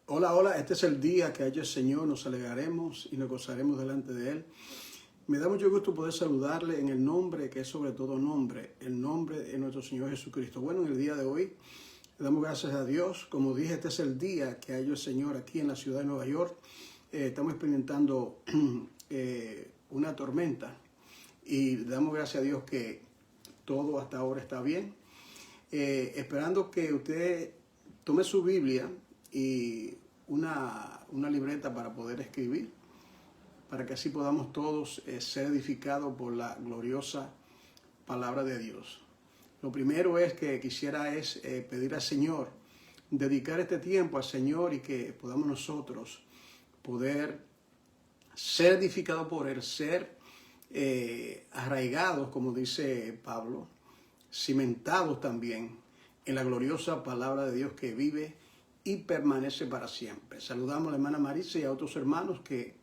Hola, hola, este es el día que ha hecho el Señor, nos alegraremos y nos gozaremos delante de Él. Me da mucho gusto poder saludarle en el nombre que es sobre todo nombre, el nombre de nuestro Señor Jesucristo. Bueno, en el día de hoy le damos gracias a Dios. Como dije, este es el día que ha hecho el Señor aquí en la ciudad de Nueva York. Estamos experimentando una tormenta y le damos gracias a Dios que todo hasta ahora está bien. Esperando que usted tome su Biblia y una libreta para poder escribir, para que así podamos todos ser edificados por la gloriosa palabra de Dios. Lo primero es que quisiera pedir al Señor, dedicar este tiempo al Señor y que podamos nosotros poder ser edificados por Él, ser arraigados, como dice Pablo, cimentados también en la gloriosa palabra de Dios que vive y permanece para siempre. Saludamos a la hermana Marisa y a otros hermanos que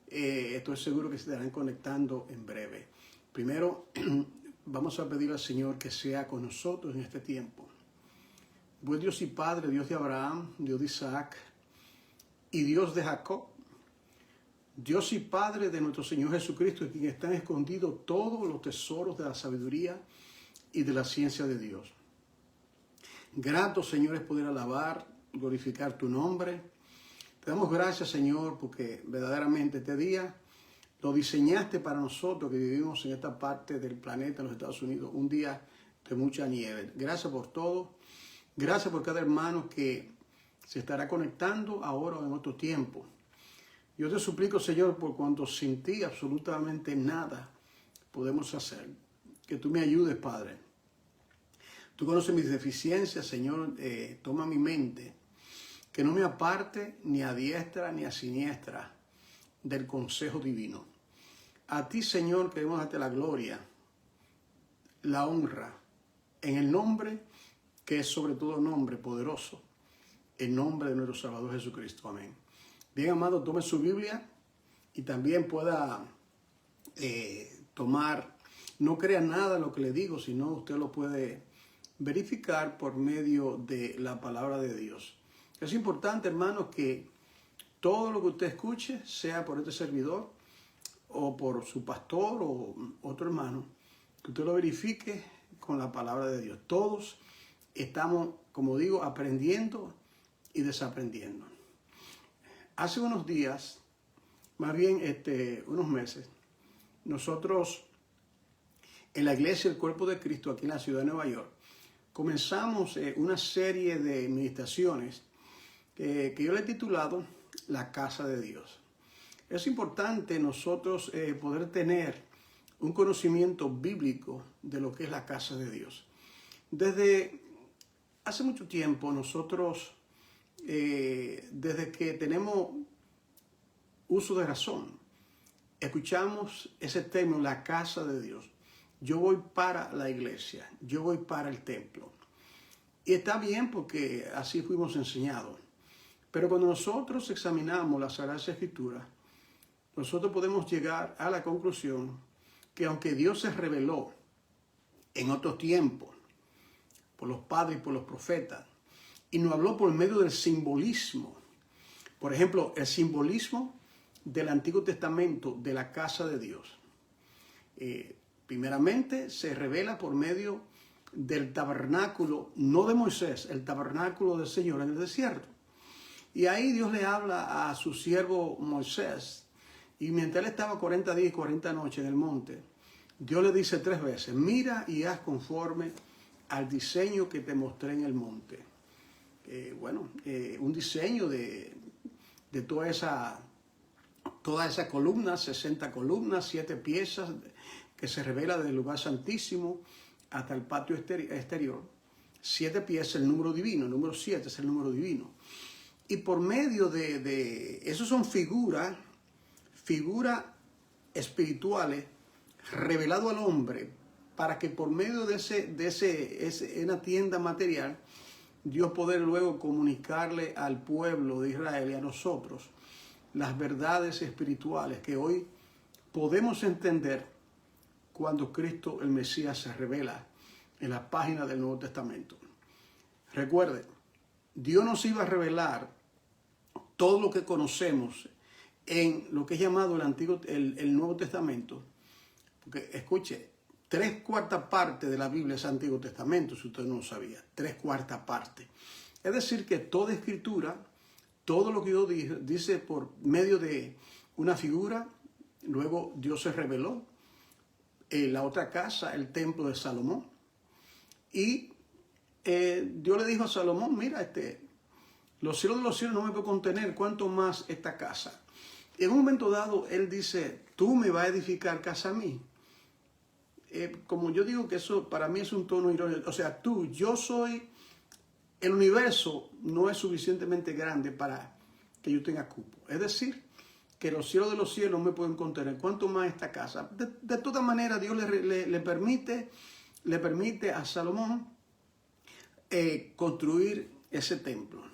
estoy seguro que se estarán conectando en breve. Primero, vamos a pedir al Señor que sea con nosotros en este tiempo. Buen Dios y Padre, Dios de Abraham, Dios de Isaac y Dios de Jacob, Dios y Padre de nuestro Señor Jesucristo, en quien están escondidos todos los tesoros de la sabiduría y de la ciencia de Dios. Grato, Señor, es poder alabar, glorificar tu nombre. Te damos gracias, Señor, porque verdaderamente este día lo diseñaste para nosotros que vivimos en esta parte del planeta, en los Estados Unidos, un día de mucha nieve. Gracias por todo. Gracias por cada hermano que se estará conectando ahora o en otro tiempo. Yo te suplico, Señor, por cuanto sin ti absolutamente nada podemos hacer. Que tú me ayudes, Padre. Tú conoces mis deficiencias, Señor. Toma mi mente. Que no me aparte ni a diestra ni a siniestra del consejo divino. A ti, Señor, queremos darte la gloria, la honra, en el nombre que es sobre todo nombre poderoso, el nombre de nuestro Salvador Jesucristo. Amén. Bien, amado, tome su Biblia y también pueda tomar, no crea nada en lo que le digo, sino usted lo puede verificar por medio de la palabra de Dios. Es importante, hermanos, que todo lo que usted escuche, sea por este servidor o por su pastor o otro hermano, que usted lo verifique con la palabra de Dios. Todos estamos, como digo, aprendiendo y desaprendiendo. Hace unos días, más bien unos meses, nosotros en la iglesia del Cuerpo de Cristo aquí en la ciudad de Nueva York comenzamos una serie de meditaciones que yo le he titulado La Casa de Dios. Es importante nosotros poder tener un conocimiento bíblico de lo que es la casa de Dios. Desde hace mucho tiempo nosotros, desde que tenemos uso de razón, escuchamos ese término, la casa de Dios. Yo voy para la iglesia, yo voy para el templo. Y está bien porque así fuimos enseñados. Pero cuando nosotros examinamos las Sagradas Escrituras, nosotros podemos llegar a la conclusión que aunque Dios se reveló en otros tiempos, por los padres y por los profetas, y nos habló por medio del simbolismo, por ejemplo, el simbolismo del Antiguo Testamento de la casa de Dios. Primeramente se revela por medio del tabernáculo, no de Moisés, el tabernáculo del Señor en el desierto. Y ahí Dios le habla a su siervo Moisés. Y mientras él estaba 40 días y 40 noches en el monte, Dios le dice 3 veces, mira y haz conforme al diseño que te mostré en el monte. Un diseño de toda esa columna, 60 columnas, 7 piezas, que se revela desde el lugar santísimo hasta el patio exterior. 7 piezas, el número divino, el número 7 es el número divino. Y por medio de eso son figuras espirituales revelado al hombre para que por medio de una tienda material Dios poder luego comunicarle al pueblo de Israel y a nosotros las verdades espirituales que hoy podemos entender cuando Cristo el Mesías se revela en la página del Nuevo Testamento. Recuerde, Dios nos iba a revelar todo lo que conocemos en lo que es llamado el Nuevo Testamento, porque escuche, 3/4 parte de la Biblia es Antiguo Testamento, si usted no lo sabía, 3/4 parte. Es decir, que toda escritura, todo lo que Dios dice por medio de una figura, luego Dios se reveló. La otra casa, el templo de Salomón. Y Dios le dijo a Salomón, mira, los cielos de los cielos no me puedo contener, cuánto más esta casa. Y en un momento dado, él dice, tú me vas a edificar casa a mí. Como yo digo que eso para mí es un tono irónico. O sea, yo soy, el universo no es suficientemente grande para que yo tenga cupo. Es decir, que los cielos de los cielos no me pueden contener. ¿Cuánto más esta casa? De todas maneras, Dios le permite a Salomón construir ese templo.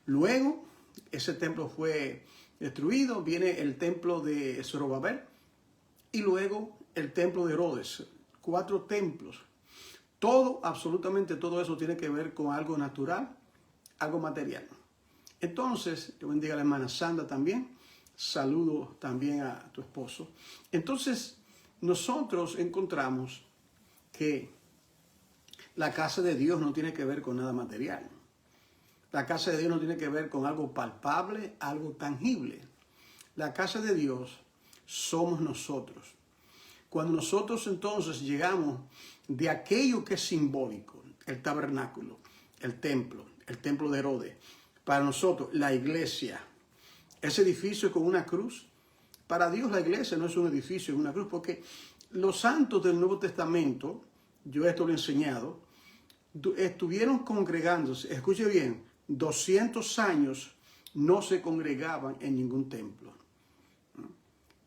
Luego, ese templo fue destruido. Viene el templo de Zorobabel y luego el templo de Herodes. 4 templos. Todo, absolutamente todo eso tiene que ver con algo natural, algo material. Entonces, que bendiga a la hermana Sandra también. Saludo también a tu esposo. Entonces, nosotros encontramos que la casa de Dios no tiene que ver con nada material. La casa de Dios no tiene que ver con algo palpable, algo tangible. La casa de Dios somos nosotros. Cuando nosotros entonces llegamos de aquello que es simbólico, el tabernáculo, el templo de Herodes, para nosotros la iglesia, ese edificio con una cruz. Para Dios la iglesia no es un edificio, es una cruz, porque los santos del Nuevo Testamento, yo esto lo he enseñado, estuvieron congregándose, escuche bien, 200 años no se congregaban en ningún templo.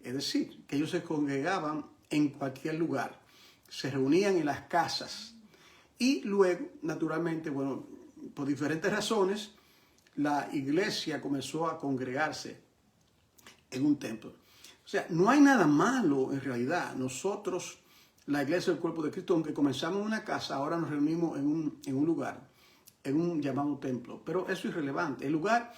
Es decir, que ellos se congregaban en cualquier lugar, se reunían en las casas y luego, naturalmente, bueno, por diferentes razones, la iglesia comenzó a congregarse en un templo. O sea, no hay nada malo en realidad. Nosotros, la iglesia del cuerpo de Cristo, aunque comenzamos en una casa, ahora nos reunimos en un lugar, en un llamado templo. Pero eso es irrelevante. El lugar,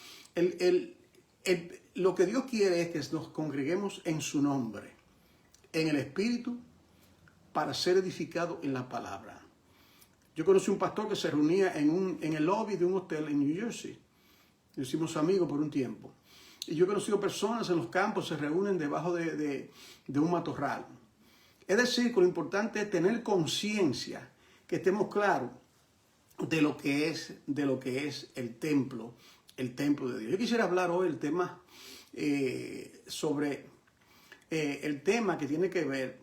lo que Dios quiere es que nos congreguemos en su nombre, en el Espíritu, para ser edificado en la palabra. Yo conocí un pastor que se reunía en el lobby de un hotel en New Jersey. Nos hicimos amigos por un tiempo. Y yo he conocido personas en los campos, se reúnen debajo de un matorral. Es decir, que lo importante es tener conciencia, que estemos claros de lo que es el templo de Dios. Yo quisiera hablar hoy el tema sobre el tema que tiene que ver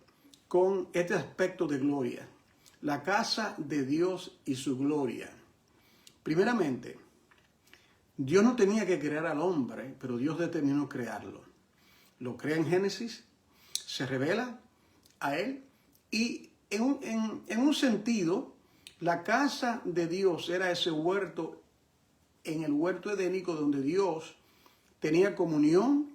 con este aspecto de gloria. La casa de Dios y su gloria. Primeramente, Dios no tenía que crear al hombre, pero Dios determinó crearlo. Lo crea en Génesis, se revela a él y en un sentido, la casa de Dios era ese huerto, en el huerto edénico donde Dios tenía comunión,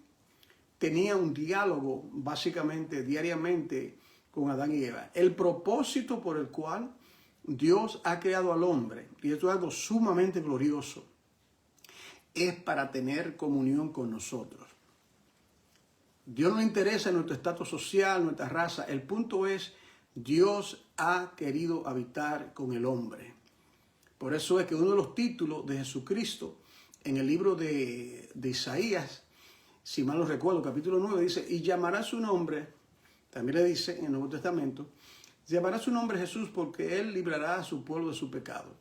tenía un diálogo básicamente diariamente con Adán y Eva. El propósito por el cual Dios ha creado al hombre, y esto es algo sumamente glorioso, es para tener comunión con nosotros. Dios no le interesa nuestro estatus social, nuestra raza. El punto es, Dios ha querido habitar con el hombre. Por eso es que uno de los títulos de Jesucristo en el libro de Isaías, si mal no recuerdo, capítulo 9, dice, y llamará su nombre, también le dice en el Nuevo Testamento, llamará su nombre Jesús porque él librará a su pueblo de su pecado.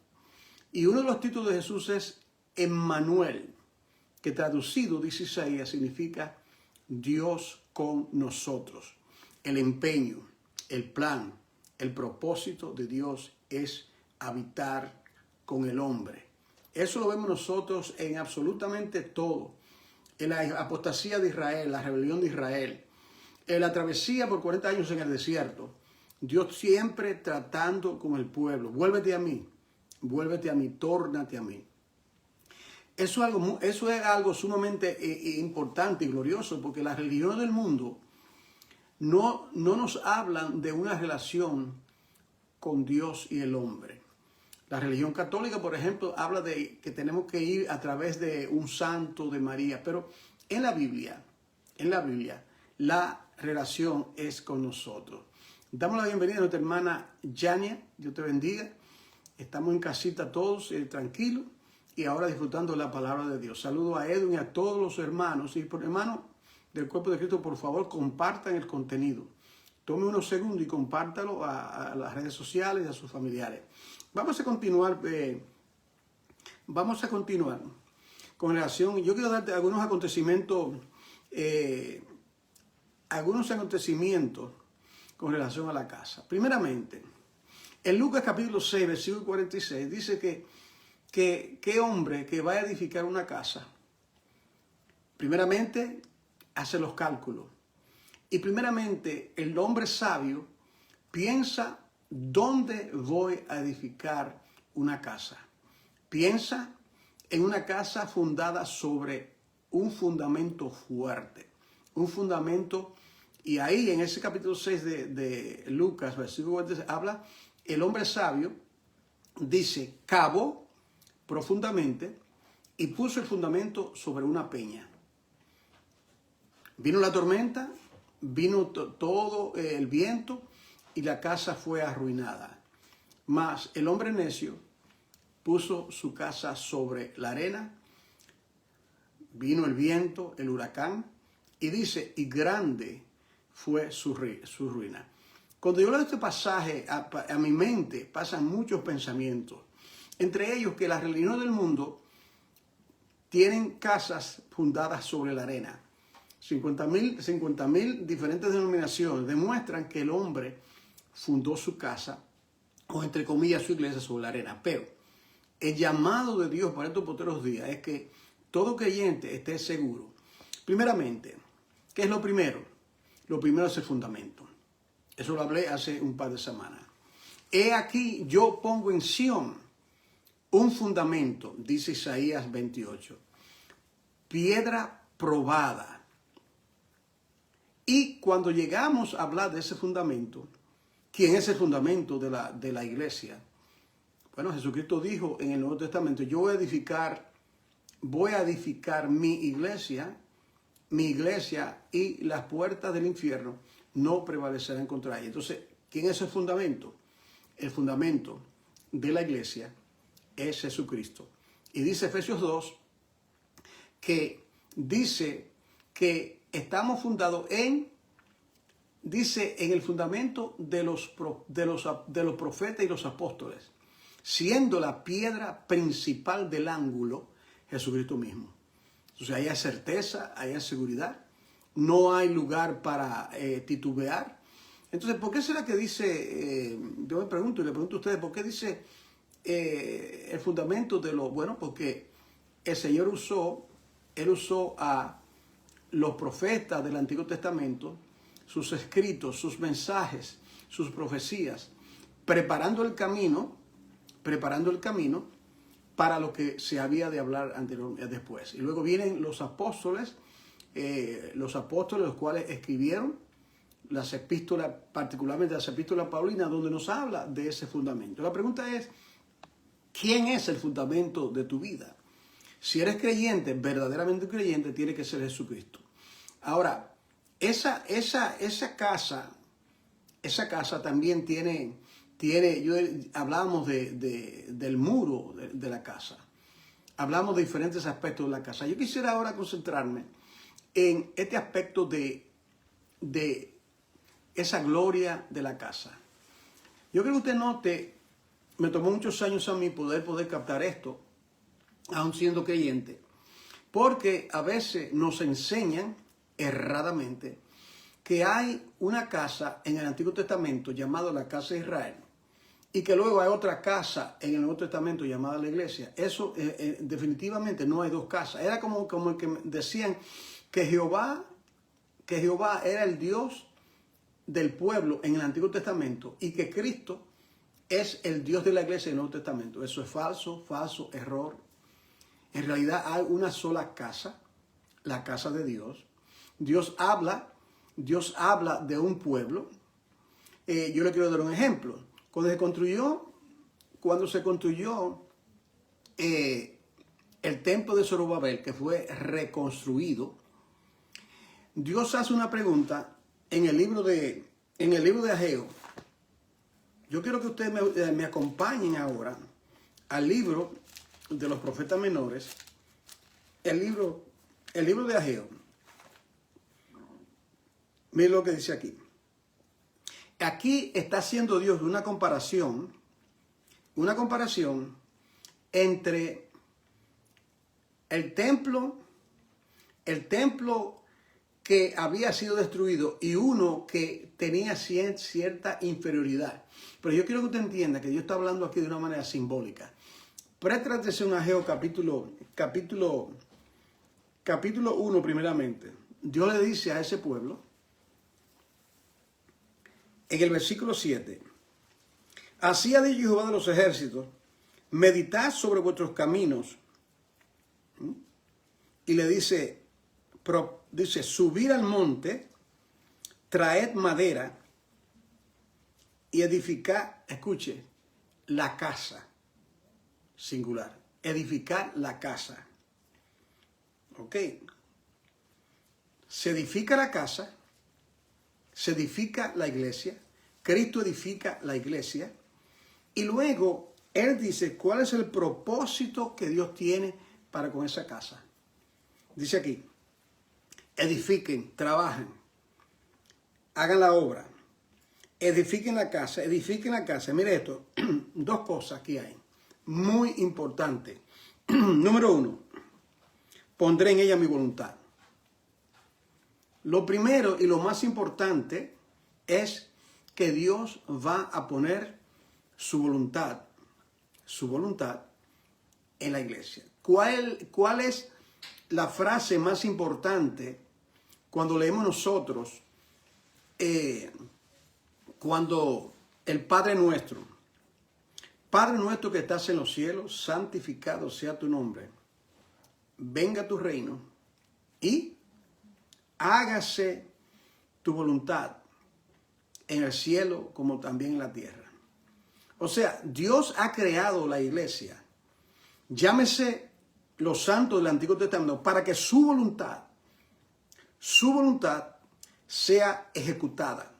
Y uno de los títulos de Jesús es Emmanuel, que traducido, dice Isaías, significa Dios con nosotros. El empeño, el plan, el propósito de Dios es habitar con el hombre. Eso lo vemos nosotros en absolutamente todo. En la apostasía de Israel, la rebelión de Israel, en la travesía por 40 años en el desierto, Dios siempre tratando con el pueblo. Vuélvete a mí, tórnate a mí. Eso es algo sumamente importante y glorioso, porque las religiones del mundo no nos hablan de una relación con Dios y el hombre. La religión católica, por ejemplo, habla de que tenemos que ir a través de un santo, de María, pero en la Biblia, la relación es con nosotros. Damos la bienvenida a nuestra hermana Yania, Dios te bendiga. Estamos en casita todos, tranquilos, y ahora disfrutando la palabra de Dios. Saludo a Edwin y a todos los hermanos. Y por hermanos del cuerpo de Cristo, por favor, compartan el contenido. Tome unos segundos y compártalo a las redes sociales y a sus familiares. Vamos a continuar con relación. Yo quiero darte algunos acontecimientos con relación a la casa. Primeramente, en Lucas capítulo 6, versículo 46, dice que hombre que va a edificar una casa, primeramente hace los cálculos. Y primeramente el hombre sabio piensa dónde voy a edificar una casa. Piensa en una casa fundada sobre un fundamento fuerte, un fundamento. Y ahí en ese capítulo 6 de Lucas, versículo 46, habla, el hombre sabio dice, cavó profundamente y puso el fundamento sobre una peña. Vino la tormenta, vino todo el viento y la casa fue arruinada. Mas el hombre necio puso su casa sobre la arena, vino el viento, el huracán, y dice, y grande fue su ruina. Cuando yo leo este pasaje, a mi mente pasan muchos pensamientos. Entre ellos que las religiones del mundo tienen casas fundadas sobre la arena. 50,000 diferentes denominaciones demuestran que el hombre fundó su casa, o entre comillas su iglesia, sobre la arena. Pero el llamado de Dios para estos posteros días es que todo creyente esté seguro. Primeramente, ¿qué es lo primero? Lo primero es el fundamento. Eso lo hablé hace un par de semanas. He aquí, yo pongo en Sión un fundamento, dice Isaías 28, piedra probada. Y cuando llegamos a hablar de ese fundamento, ¿quién es el fundamento de la iglesia? Bueno, Jesucristo dijo en el Nuevo Testamento, yo voy a edificar mi iglesia, y las puertas del infierno no prevalecerán contra ella. Entonces, ¿quién es el fundamento? El fundamento de la iglesia es Jesucristo. Y dice Efesios 2 que dice que estamos fundados en el fundamento de los profetas y los apóstoles, siendo la piedra principal del ángulo Jesucristo mismo. Entonces ahí hay certeza, ahí hay seguridad, no hay lugar para titubear. Entonces, ¿por qué será que dice, yo me pregunto y le pregunto a ustedes, ¿por qué dice el fundamento de lo bueno? Porque el Señor usó a los profetas del Antiguo Testamento, sus escritos, sus mensajes, sus profecías, preparando el camino para lo que se había de hablar después. Y luego vienen los apóstoles, los cuales escribieron las epístolas, particularmente las epístolas paulinas, donde nos habla de ese fundamento. La pregunta es, ¿quién es el fundamento de tu vida? Si eres creyente, verdaderamente creyente, tiene que ser Jesucristo. Ahora, esa casa también tiene hablábamos del muro de la casa. Hablamos de diferentes aspectos de la casa. Yo quisiera ahora concentrarme en este aspecto de esa gloria de la casa. Yo creo que usted note, me tomó muchos años a mí poder captar esto, aún siendo creyente, porque a veces nos enseñan erradamente que hay una casa en el Antiguo Testamento llamada la casa de Israel y que luego hay otra casa en el Nuevo Testamento llamada la iglesia. Eso definitivamente no hay dos casas. Era como el que decían que Jehová era el Dios del pueblo en el Antiguo Testamento y que Cristo es el Dios de la iglesia en el Nuevo Testamento. Eso es falso, error. En realidad hay una sola casa, la casa de Dios. Dios habla de un pueblo. Yo le quiero dar un ejemplo. Cuando cuando se construyó el templo de Zorobabel, que fue reconstruido, Dios hace una pregunta en el libro de Ageo. Yo quiero que ustedes me acompañen ahora al libro de los profetas menores, el libro de Ageo. Miren lo que dice aquí. Aquí está haciendo Dios una comparación entre el templo que había sido destruido y uno que tenía cierta inferioridad. Pero yo quiero que usted entienda que Dios está hablando aquí de una manera simbólica. Presta atención a Ageo capítulo 1 primeramente. Dios le dice a ese pueblo, en el versículo 7, así ha dicho Jehová de los ejércitos, meditad sobre vuestros caminos. Y le dice, subir al monte, traed madera y edificar, escuche, la casa, singular, edificar la casa. ¿Ok? Se edifica la casa, se edifica la iglesia, Cristo edifica la iglesia, y luego Él dice cuál es el propósito que Dios tiene para con esa casa. Dice aquí, edifiquen, trabajen, hagan la obra, edifiquen la casa. Mire esto, dos cosas aquí hay, muy importantes. Número 1, pondré en ella mi voluntad. Lo primero y lo más importante es que Dios va a poner su voluntad en la iglesia. ¿Cuál es la frase más importante cuando leemos nosotros, cuando el Padre nuestro que estás en los cielos, santificado sea tu nombre, venga tu reino y hágase tu voluntad en el cielo como también en la tierra? O sea, Dios ha creado la iglesia, llámese los santos del Antiguo Testamento, para que su voluntad sea ejecutada.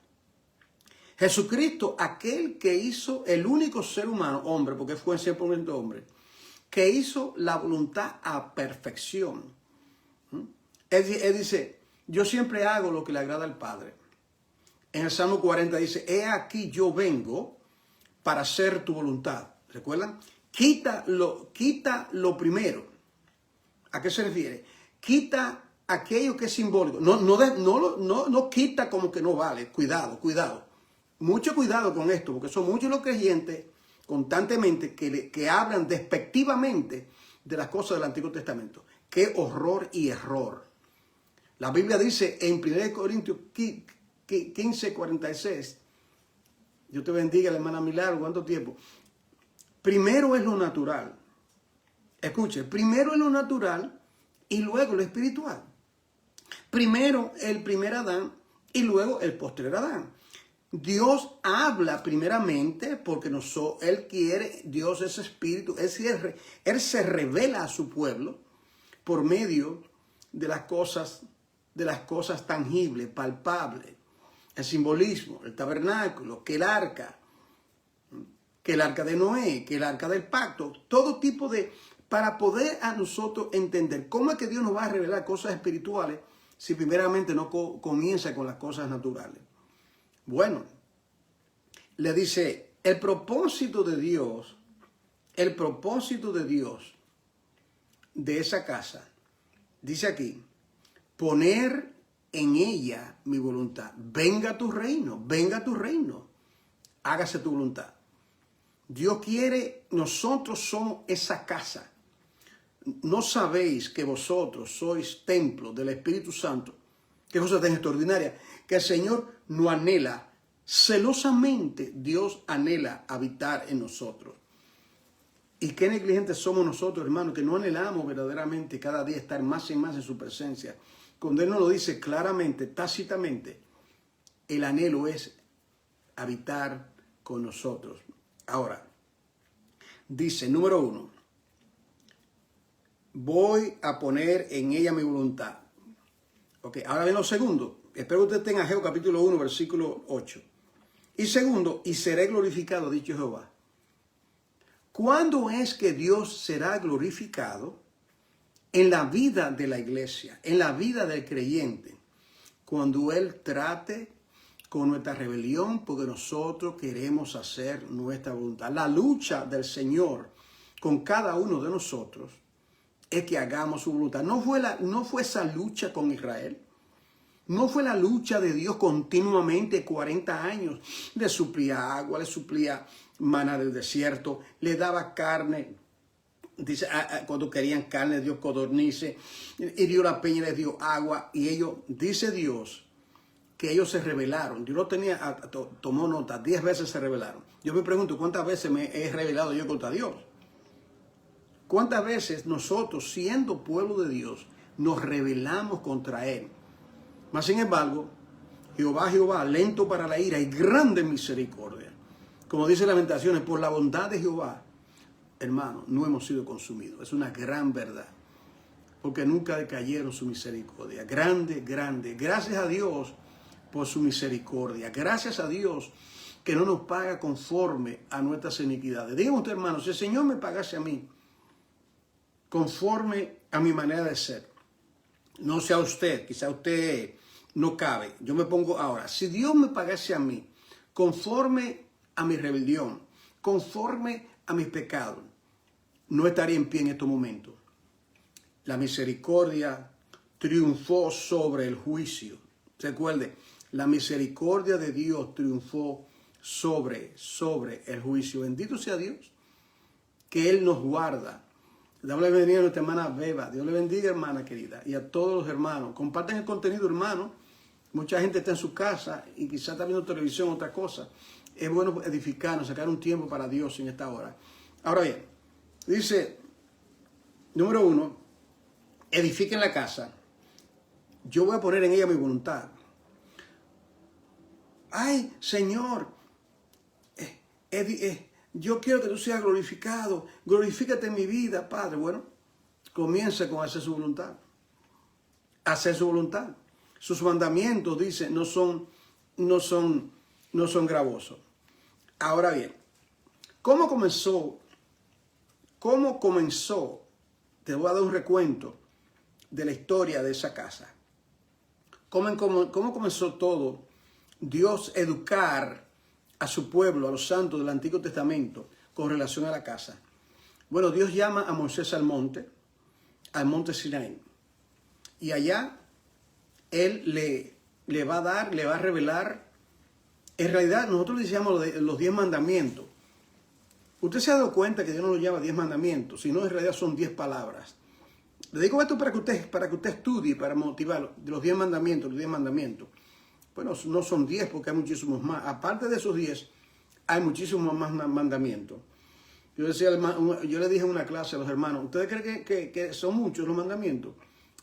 Jesucristo, aquel que hizo el único ser humano, hombre, porque fue 100% hombre, que hizo la voluntad a perfección. Él dice, yo siempre hago lo que le agrada al Padre. En el Salmo 40 dice, he aquí yo vengo para hacer tu voluntad. ¿Recuerdan? Quita lo primero. ¿A qué se refiere? Quita aquello que es simbólico. No quita como que no vale. Cuidado. Mucho cuidado con esto, porque son muchos los creyentes constantemente que hablan despectivamente de las cosas del Antiguo Testamento. Qué horror y error. La Biblia dice en 1 Corintios 15:46, Dios te bendiga, la hermana Milagro, ¿cuánto tiempo? Primero es lo natural. Escuche, primero es lo natural y luego lo espiritual. Primero el primer Adán y luego el postrer Adán. Dios habla primeramente porque Él quiere, Dios es espíritu, Él se revela a su pueblo por medio de las cosas tangibles, palpables, el simbolismo, el tabernáculo, que el arca de Noé, que el arca del pacto, todo tipo para poder a nosotros entender cómo es que Dios nos va a revelar cosas espirituales si primeramente no comienza con las cosas naturales. Bueno, le dice, el propósito de Dios de esa casa, dice aquí, poner en ella mi voluntad. Venga tu reino, hágase tu voluntad. Dios quiere, nosotros somos esa casa. ¿No sabéis que vosotros sois templo del Espíritu Santo? Qué cosa tan extraordinaria, que el Señor no anhela, celosamente Dios anhela habitar en nosotros. Y qué negligentes somos nosotros, hermanos, que no anhelamos verdaderamente cada día estar más y más en su presencia. Cuando Él nos lo dice claramente, tácitamente, el anhelo es habitar con nosotros. Ahora, Dice, número 1, voy a poner en ella mi voluntad. Ok, ahora ven lo segundo. Espero que usted tenga Ageo capítulo 1, versículo 8. Y segundo, y seré glorificado, dicho Jehová. ¿Cuándo es que Dios será glorificado? En la vida de la iglesia, en la vida del creyente. Cuando Él trate con nuestra rebelión, porque nosotros queremos hacer nuestra voluntad. La lucha del Señor con cada uno de nosotros es que hagamos su voluntad. No fue esa lucha con Israel. No fue la lucha de Dios continuamente 40 años. Le suplía agua, le suplía maná del desierto, le daba carne. Dice, cuando querían carne, dio codornices, y dio la peña, les dio agua. Y ellos, dice Dios, que ellos se rebelaron. Dios lo tenía, tomó nota, 10 veces se rebelaron. Yo me pregunto, ¿cuántas veces me he rebelado yo contra Dios? ¿Cuántas veces nosotros, siendo pueblo de Dios, nos rebelamos contra Él? Mas, sin embargo, Jehová, lento para la ira y grande en misericordia. Como dice Lamentaciones, por la bondad de Jehová, hermano, no hemos sido consumidos. Es una gran verdad. Porque nunca decayeron su misericordia. Grande, grande. Gracias a Dios por su misericordia. Gracias a Dios que no nos paga conforme a nuestras iniquidades. Dígame usted, hermano, si el Señor me pagase a mí conforme a mi manera de ser, no sea usted, quizá usted no cabe. Yo me pongo ahora, si Dios me pagase a mí conforme a mi rebelión, conforme a mis pecados, no estaría en pie en estos momentos. La misericordia triunfó sobre el juicio. Recuerde, la misericordia de Dios triunfó sobre el juicio. Bendito sea Dios, que Él nos guarda. Dios le bendiga a nuestra hermana Beba. Dios le bendiga, hermana querida, y a todos los hermanos. Compartan el contenido, hermano. Mucha gente está en su casa y quizás está viendo televisión, otra cosa. Es bueno edificarnos, sacar un tiempo para Dios en esta hora. Ahora bien, dice, número 1, edifiquen la casa. Yo voy a poner en ella mi voluntad. Ay, Señor, yo quiero que tú seas glorificado. Glorifícate en mi vida, Padre. Bueno, comience con hacer su voluntad. Hacer su voluntad. Sus mandamientos, dice, no son gravosos. Ahora bien, ¿cómo comenzó? Te voy a dar un recuento de la historia de esa casa. ¿Cómo comenzó todo? Dios educar a su pueblo, a los santos del Antiguo Testamento, con relación a la casa. Bueno, Dios llama a Moisés al monte Sinaí. Y allá Él le va a revelar. En realidad, nosotros le decíamos los 10 mandamientos. Usted se ha dado cuenta que Dios no lo llama 10 mandamientos, sino en realidad son 10 palabras. Le digo esto para que usted estudie, para motivarlo. De los 10 mandamientos, Bueno, no son 10 porque hay muchísimos más. Aparte de esos 10, hay muchísimos más mandamientos. Yo le dije en una clase a los hermanos, ¿ustedes creen que son muchos los mandamientos?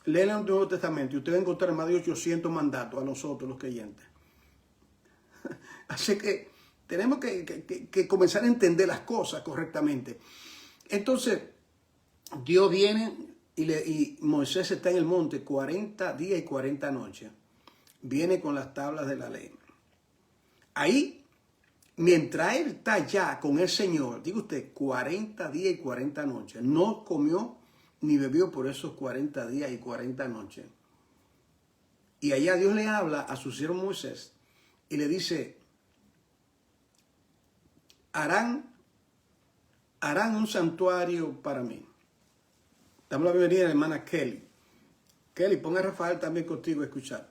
Leen el Nuevo Testamento y ustedes van a encontrar más de 800 mandatos a nosotros los creyentes. Así que tenemos que comenzar a entender las cosas correctamente. Entonces, Dios viene y Moisés está en el monte 40 días y 40 noches. Viene con las tablas de la ley. Ahí, mientras él está allá con el Señor, diga usted, 40 días y 40 noches, no comió ni bebió por esos 40 días y 40 noches. Y allá Dios le habla a su siervo Moisés y le dice, harán un santuario para mí. Damos la bienvenida a la hermana Kelly. Kelly, ponga a Rafael también contigo a escuchar.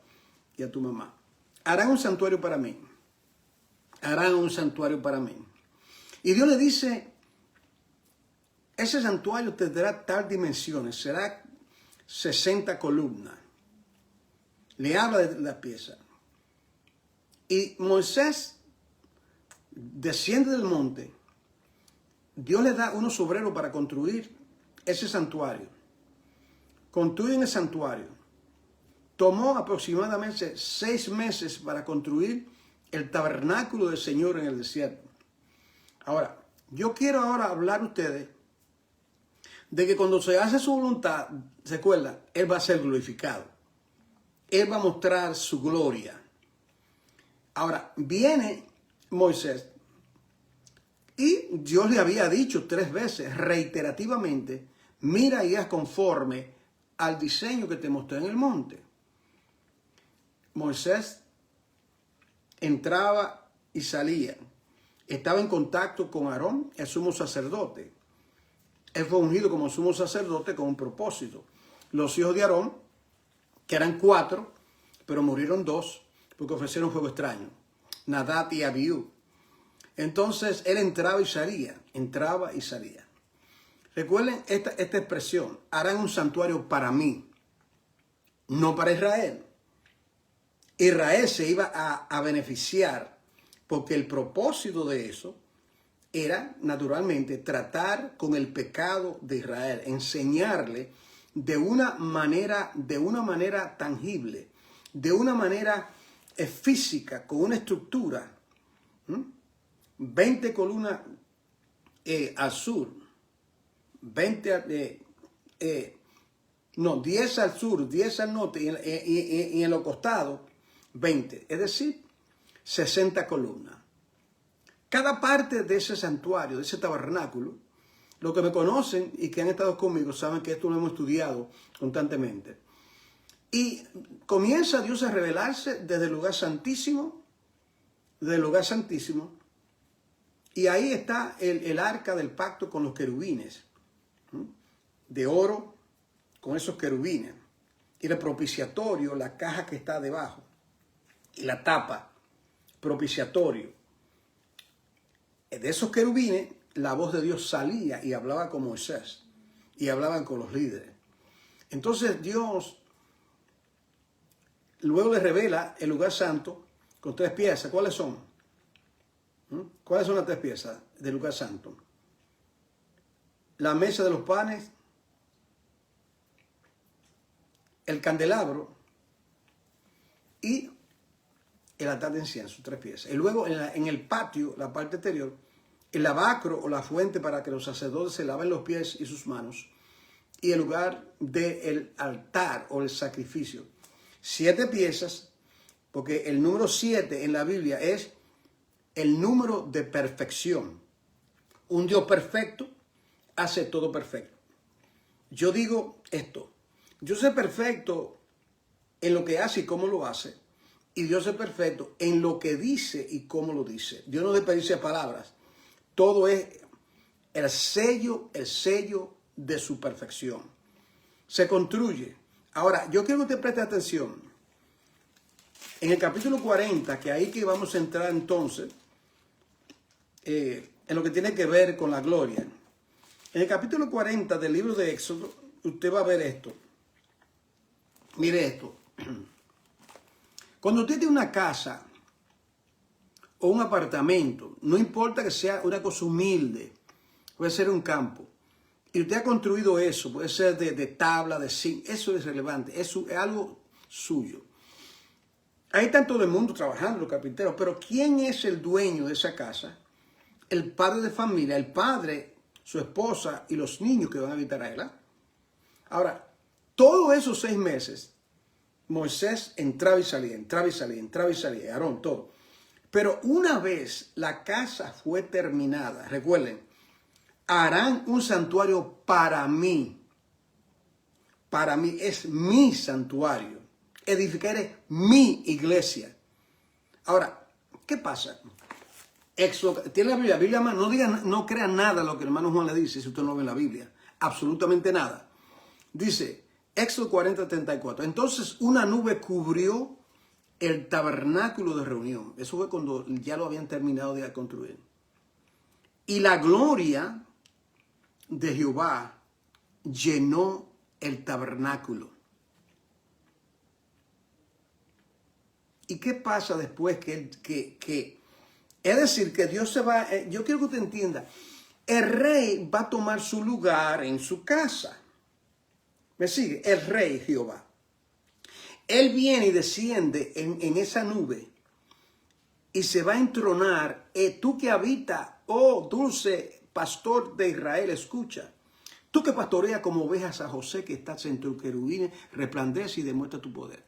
Y a tu mamá. Harán un santuario para mí. Harán un santuario para mí. Y Dios le dice, ese santuario tendrá tal dimensiones, será 60 columnas. Le habla de la pieza. Y Moisés desciende del monte. Dios le da unos obreros para construir ese santuario. Construyen el santuario. Tomó aproximadamente 6 meses para construir el tabernáculo del Señor en el desierto. Ahora, Yo quiero ahora hablar a ustedes de que cuando se hace su voluntad, se acuerda, Él va a ser glorificado. Él va a mostrar su gloria. Ahora, viene Moisés y Dios le había dicho 3 veces, reiterativamente, mira y haz conforme al diseño que te mostré en el monte. Moisés entraba y salía. Estaba en contacto con Aarón, el sumo sacerdote. Él fue ungido como sumo sacerdote con un propósito. Los hijos de Aarón, que eran 4, pero murieron 2 porque ofrecieron fuego extraño. Nadab y Abiú. Entonces él entraba y salía, entraba y salía. Recuerden esta expresión, harán un santuario para mí, no para Israel. Israel se iba a beneficiar porque el propósito de eso era naturalmente tratar con el pecado de Israel, enseñarle de una manera tangible, de una manera física, con una estructura. 20 columnas al sur, 10 al sur, 10 al norte y en los costados 20, es decir, 60 columnas. Cada parte de ese santuario, de ese tabernáculo, los que me conocen y que han estado conmigo saben que esto lo hemos estudiado constantemente. Y comienza Dios a revelarse desde el lugar santísimo, y ahí está el arca del pacto con los querubines, de oro, con esos querubines, y el propiciatorio, la caja que está debajo, y la tapa, propiciatorio. De esos querubines, la voz de Dios salía y hablaba con Moisés, y hablaban con los líderes. Entonces Dios luego le revela el lugar santo con 3 piezas. ¿Cuáles son? ¿Cuáles son las 3 piezas del lugar santo? La mesa de los panes, el candelabro y el altar de incienso, 3 piezas. Y luego en el patio, la parte exterior, el lavacro o la fuente para que los sacerdotes se laven los pies y sus manos, y el lugar del altar o el sacrificio. 7 piezas, porque el número 7 en la Biblia es el número de perfección. Un Dios perfecto hace todo perfecto. Yo digo esto, Dios es perfecto en lo que hace y cómo lo hace, y Dios es perfecto en lo que dice y cómo lo dice. Dios no desperdicia palabras. Todo es el sello de su perfección. Se construye. Ahora, yo quiero que usted preste atención. En el capítulo 40, que ahí que vamos a entrar entonces, en lo que tiene que ver con la gloria. En el capítulo 40 del libro de Éxodo, usted va a ver esto. Mire esto. Cuando usted tiene una casa o un apartamento, no importa que sea una cosa humilde, puede ser un campo, y usted ha construido eso, puede ser de tabla, de zinc, eso es relevante, eso es algo suyo. Ahí está todo el mundo trabajando, los carpinteros, pero ¿quién es el dueño de esa casa? El padre de familia, el padre, su esposa y los niños que van a habitar ahí, ¿verdad? Ahora, todos esos 6 meses, Moisés entraba y salía, Aarón, todo. Pero una vez la casa fue terminada, recuerden, harán un santuario para mí. Para mí es mi santuario. Edificaré mi iglesia. Ahora, ¿qué pasa? Éxodo, tiene la Biblia, no crea nada lo que el hermano Juan le dice si usted no ve en la Biblia. Absolutamente nada. Dice, Éxodo 40:34. Entonces una nube cubrió el tabernáculo de reunión. Eso fue cuando ya lo habían terminado de construir. Y la gloria de Jehová llenó el tabernáculo. ¿Y qué pasa después es decir, que Dios se va, yo quiero que usted entienda, el rey va a tomar su lugar en su casa. ¿Me sigue? El rey Jehová. Él viene y desciende en esa nube y se va a entronar. Tú que habitas, oh dulce pastor de Israel, escucha. Tú que pastoreas como ovejas a José, que estás entre los querubines, resplandece y demuestra tu poder.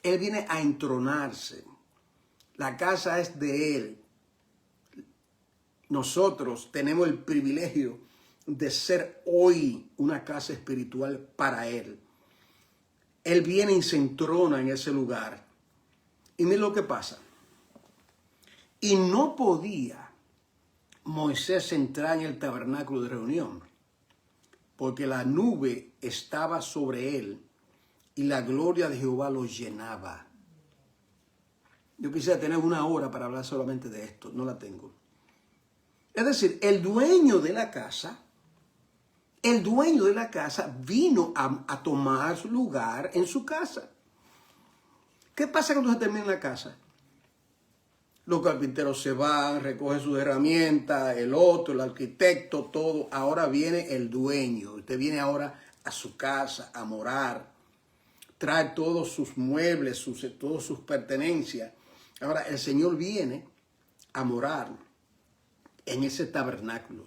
Él viene a entronarse. La casa es de Él. Nosotros tenemos el privilegio de ser hoy una casa espiritual para Él. Él viene y se entrona en ese lugar. Y mira lo que pasa. Y no podía Moisés entrar en el tabernáculo de reunión, porque la nube estaba sobre él y la gloria de Jehová lo llenaba. Yo quisiera tener una hora para hablar solamente de esto, no la tengo. Es decir, el dueño de la casa vino a tomar su lugar en su casa. ¿Qué pasa cuando se termina la casa? Los carpinteros se van, recogen sus herramientas, el otro, el arquitecto, todo. Ahora viene el dueño. Usted viene ahora a su casa a morar. Trae todos sus muebles, todas sus pertenencias. Ahora el Señor viene a morar en ese tabernáculo.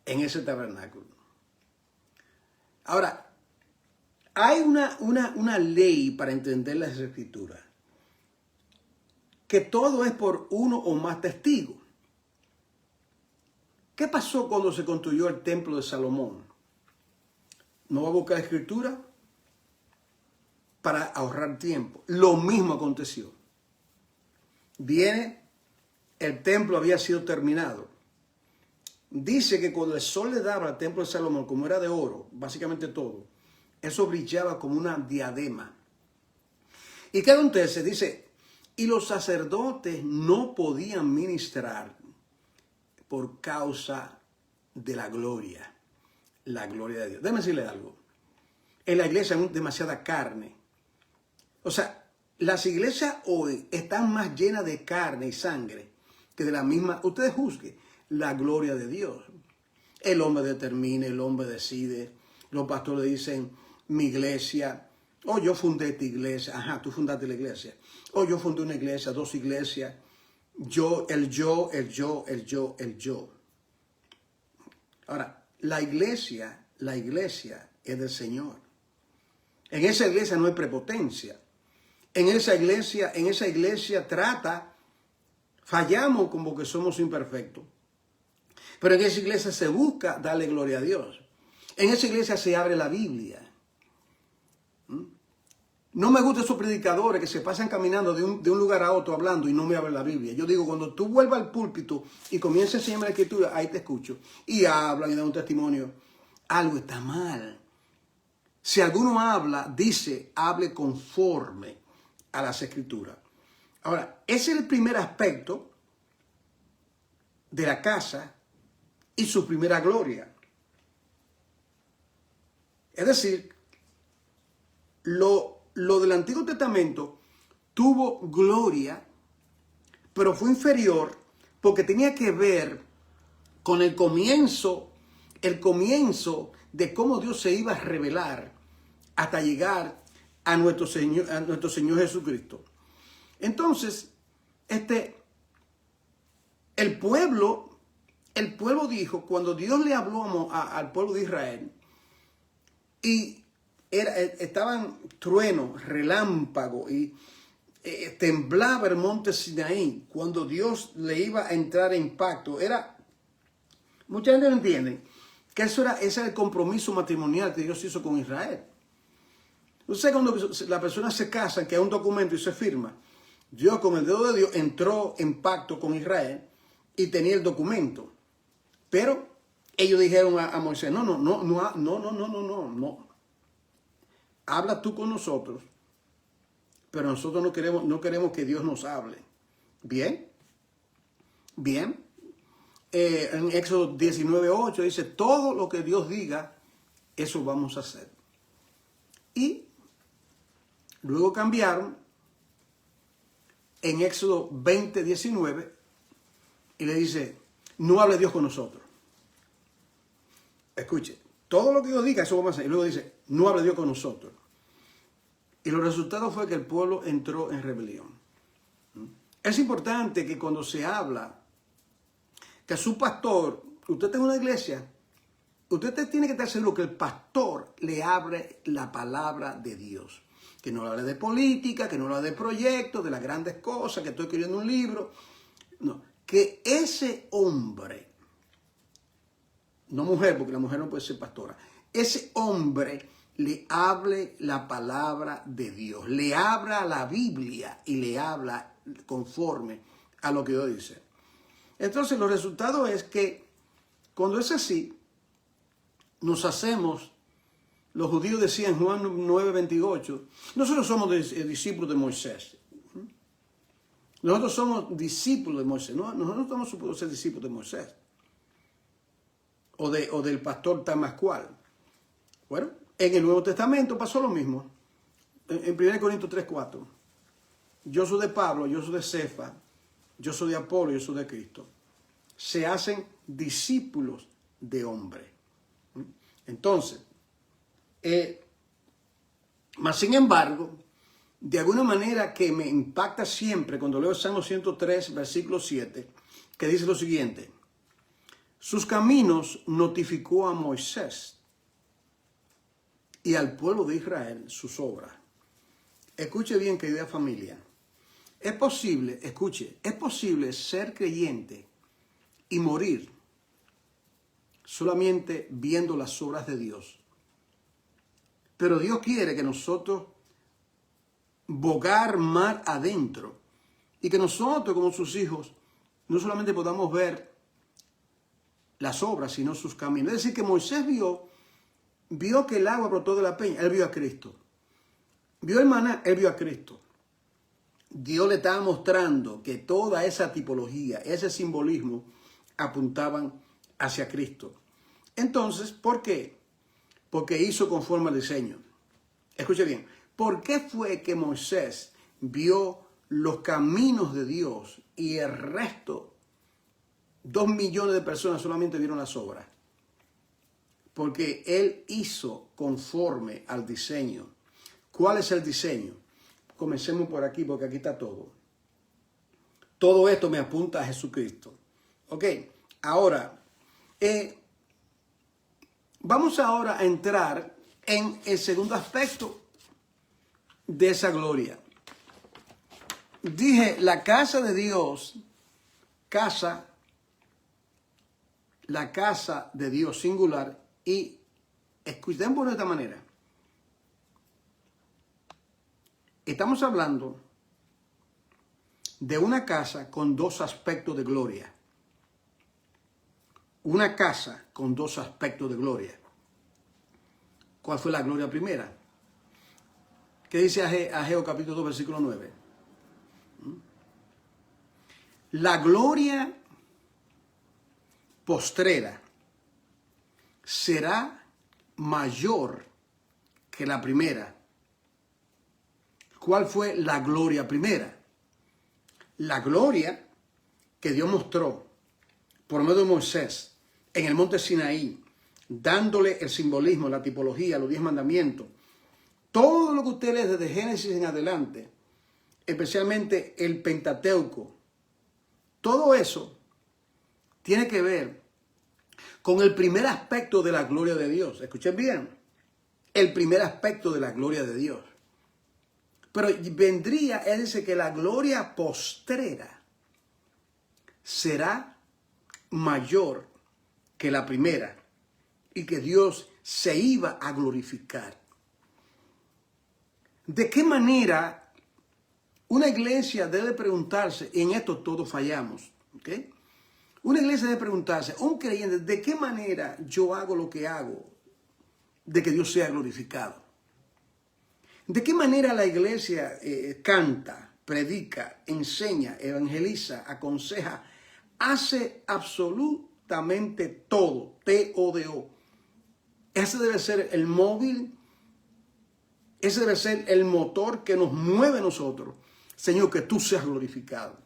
En ese tabernáculo. Ahora, hay una ley para entender las Escrituras. Que todo es por uno o más testigos. ¿Qué pasó cuando se construyó el templo de Salomón? ¿No va a buscar escritura? Para ahorrar tiempo. Lo mismo aconteció. Viene, el templo había sido terminado. Dice que cuando el sol le daba al templo de Salomón, como era de oro, básicamente todo, eso brillaba como una diadema. ¿Y qué acontece? Dice, y los sacerdotes no podían ministrar por causa de la gloria de Dios. Déjame decirle algo. En la iglesia hay demasiada carne. O sea, las iglesias hoy están más llenas de carne y sangre que de la misma. Ustedes juzguen la gloria de Dios. El hombre determina, el hombre decide. Los pastores dicen, mi iglesia. Oh, yo fundé esta iglesia. Ajá, tú fundaste la iglesia. Oh, yo fundé una iglesia, 2 iglesias. Yo. Ahora, la iglesia es del Señor. En esa iglesia no hay prepotencia. En esa iglesia fallamos como que somos imperfectos. Pero en esa iglesia se busca darle gloria a Dios. En esa iglesia se abre la Biblia. No me gustan esos predicadores que se pasan caminando de un lugar a otro hablando y no me abren la Biblia. Yo digo, cuando tú vuelvas al púlpito y comiences a enseñarme la escritura, ahí te escucho. Y hablan y dan un testimonio. Algo está mal. Si alguno habla, dice, hable conforme a las escrituras. Ahora, ese es el primer aspecto de la casa y su primera gloria. Es decir, lo del Antiguo Testamento tuvo gloria, pero fue inferior porque tenía que ver con el comienzo de cómo Dios se iba a revelar hasta llegar a nuestro Señor Jesucristo. Entonces, el pueblo dijo, cuando Dios le habló al pueblo de Israel, y estaban truenos, relámpagos, y temblaba el monte Sinaí cuando Dios le iba a entrar en pacto. Mucha gente no entiende que ese era el compromiso matrimonial que Dios hizo con Israel. Usted cuando la persona se casa, que hay un documento y se firma, Dios con el dedo de Dios entró en pacto con Israel y tenía el documento. Pero ellos dijeron a Moisés, no. Habla tú con nosotros, pero nosotros no queremos que Dios nos hable. Bien. En Éxodo 19:8 dice, todo lo que Dios diga, eso vamos a hacer. Y luego cambiaron en Éxodo 20:19 y le dice, no hable Dios con nosotros. Escuche, todo lo que Dios diga, eso vamos a hacer. Y luego dice, no hable Dios con nosotros. Y los resultados fue que el pueblo entró en rebelión. Es importante que cuando se habla, que su pastor usted está en una iglesia, usted tiene que estar seguro que el pastor le abre la palabra de Dios. Que no hable de política, que no hable de proyectos, de las grandes cosas, que estoy escribiendo un libro. No, que ese hombre, no mujer, porque la mujer no puede ser pastora, ese hombre le hable la palabra de Dios, le abra la Biblia y le habla conforme a lo que Dios dice. Entonces, los resultados es que cuando es así, nos hacemos, los judíos decían en Juan 9:28, nosotros somos discípulos de Moisés. Nosotros somos discípulos de Moisés. No, nosotros no estamos supuestos ser discípulos de Moisés. O del pastor Tamascual. Bueno, en el Nuevo Testamento pasó lo mismo. En 1 Corintios 3:4. Yo soy de Pablo, yo soy de Cefa, yo soy de Apolo, yo soy de Cristo. Se hacen discípulos de hombre. Entonces, mas sin embargo, de alguna manera que me impacta siempre cuando leo Salmo 103, versículo 7, que dice lo siguiente: sus caminos notificó a Moisés y al pueblo de Israel sus obras. Escuche bien, querida familia. Es posible, escuche, es posible ser creyente y morir solamente viendo las obras de Dios. Pero Dios quiere que nosotros bogar mar adentro y que nosotros como sus hijos no solamente podamos ver las obras, sino sus caminos. Es decir, que Moisés vio que el agua brotó de la peña, él vio a Cristo. Vio el maná, él vio a Cristo. Dios le estaba mostrando que toda esa tipología, ese simbolismo, apuntaban hacia Cristo. Entonces, ¿por qué? Porque hizo conforme al diseño. Escuche bien, ¿por qué fue que Moisés vio los caminos de Dios y el resto, 2 millones de personas solamente vieron las obras? Porque él hizo conforme al diseño. ¿Cuál es el diseño? Comencemos por aquí, porque aquí está todo. Todo esto me apunta a Jesucristo. Ok, ahora, vamos ahora a entrar en el segundo aspecto de esa gloria. Dije, la casa de Dios, la casa de Dios singular, y escuchen por esta manera. Estamos hablando de una casa con 2 aspectos de gloria. Una casa con 2 aspectos de gloria. ¿Cuál fue la gloria primera? ¿Qué dice Ageo capítulo 2, versículo 9? La gloria postrera será mayor que la primera. ¿Cuál fue la gloria primera? La gloria que Dios mostró por medio de Moisés en el monte Sinaí, dándole el simbolismo, la tipología, los 10 mandamientos. Todo lo que usted lee desde Génesis en adelante, especialmente el Pentateuco, todo eso tiene que ver con el primer aspecto de la gloria de Dios. Escuchen bien, el primer aspecto de la gloria de Dios. Pero vendría, es decir, que la gloria postrera será mayor que la primera y que Dios se iba a glorificar. ¿De qué manera una iglesia debe preguntarse? En esto todos fallamos, ¿ok? Una iglesia debe preguntarse, un creyente, ¿de qué manera yo hago lo que hago de que Dios sea glorificado? ¿De qué manera la iglesia canta, predica, enseña, evangeliza, aconseja, hace absolutamente todo, T-O-D-O? Ese debe ser el móvil, ese debe ser el motor que nos mueve a nosotros. Señor, que tú seas glorificado.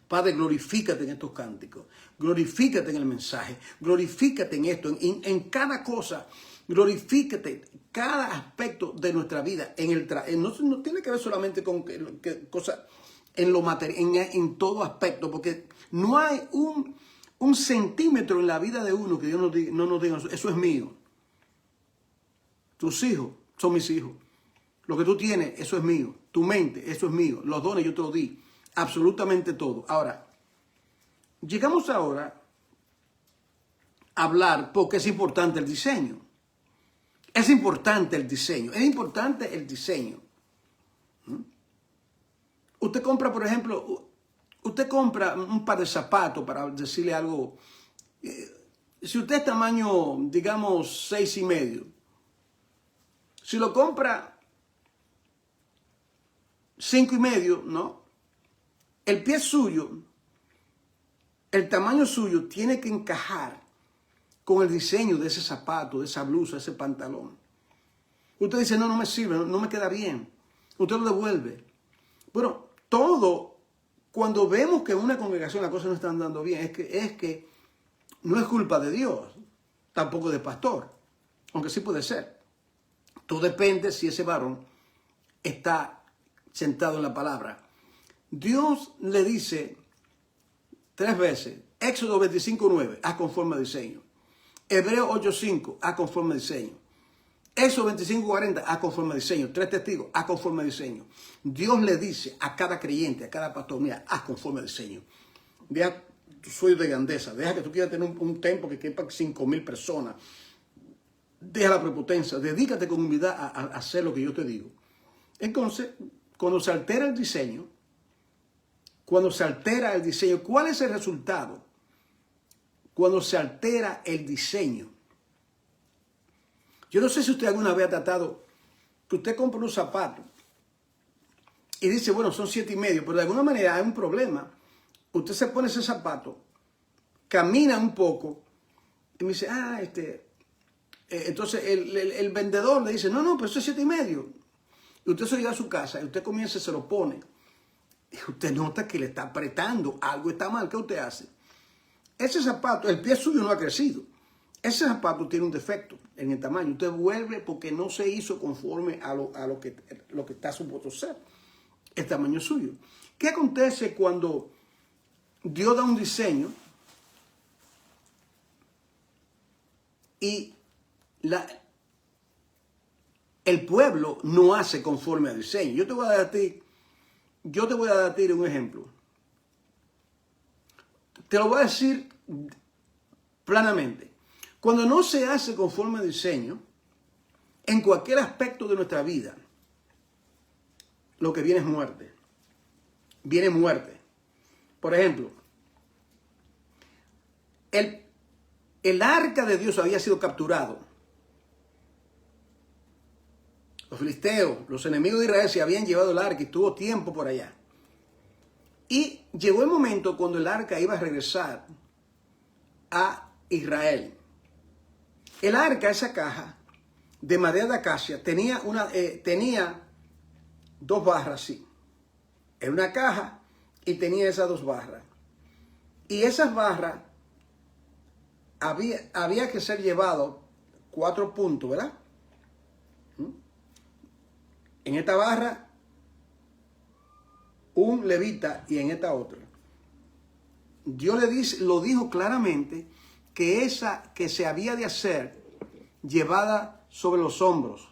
Padre, glorifícate en estos cánticos, glorifícate en el mensaje, glorifícate en esto, en cada cosa, glorifícate cada aspecto de nuestra vida. No tiene que ver solamente con cosas en lo material, en todo aspecto, porque no hay un centímetro en la vida de uno que Dios no nos diga, eso es mío. Tus hijos son mis hijos. Lo que tú tienes, eso es mío. Tu mente, eso es mío. Los dones yo te los di. Absolutamente todo. Ahora, llegamos ahora a hablar porque es importante el diseño. Es importante el diseño. Es importante el diseño. Usted compra, por ejemplo, usted compra un par de zapatos, para decirle algo. Si usted es tamaño, digamos, 6,5. Si lo compra 5,5, ¿no? El pie suyo, el tamaño suyo tiene que encajar con el diseño de ese zapato, de esa blusa, de ese pantalón. Usted dice, no me sirve, no me queda bien. Usted lo devuelve. Bueno, todo, cuando vemos que en una congregación las cosas no están andando bien, es que no es culpa de Dios, tampoco del pastor, aunque sí puede ser. Todo depende si ese varón está sentado en la palabra. Dios le dice 3 veces, Éxodo 25:9, haz conforme al diseño. Hebreo 8:5, haz conforme al diseño. Éxodo 25:40, haz conforme al diseño. 3 testigos, haz conforme al diseño. Dios le dice a cada creyente, a cada pastor, mira, haz conforme al diseño. Deja tu sueño de grandeza, deja que tú quieras tener un templo que quepa 5,000 personas. Deja la prepotencia, dedícate con humildad a hacer lo que yo te digo. Entonces, cuando se altera el diseño, ¿cuál es el resultado? Cuando se altera el diseño. Yo no sé si usted alguna vez ha tratado que usted compra unos zapatos y dice, bueno, son 7,5, pero de alguna manera hay un problema. Usted se pone ese zapato, camina un poco y me dice, entonces el vendedor le dice, no, pero eso es 7,5. Y usted se llega a su casa y usted comienza y se lo pone. Y usted nota que le está apretando, algo está mal. ¿Qué usted hace? Ese zapato, el pie suyo no ha crecido. Ese zapato tiene un defecto en el tamaño. Usted vuelve porque no se hizo conforme a lo que está supuesto ser. El tamaño suyo. ¿Qué acontece cuando Dios da un diseño y el pueblo no hace conforme al diseño? Yo te voy a dar a ti un ejemplo. Te lo voy a decir planamente. Cuando no se hace conforme al diseño, en cualquier aspecto de nuestra vida, lo que viene es muerte. Viene muerte. Por ejemplo, el arca de Dios había sido capturado. Los filisteos, los enemigos de Israel se habían llevado el arca y estuvo tiempo por allá. Y llegó el momento cuando el arca iba a regresar a Israel. El arca, esa caja de madera de acacia, tenía 2 barras así. Era una caja y tenía esas 2 barras. Y esas barras había que ser llevado 4 puntos, ¿verdad? En esta barra, un levita y en esta otra. Dios lo dijo claramente que esa que se había de hacer llevada sobre los hombros.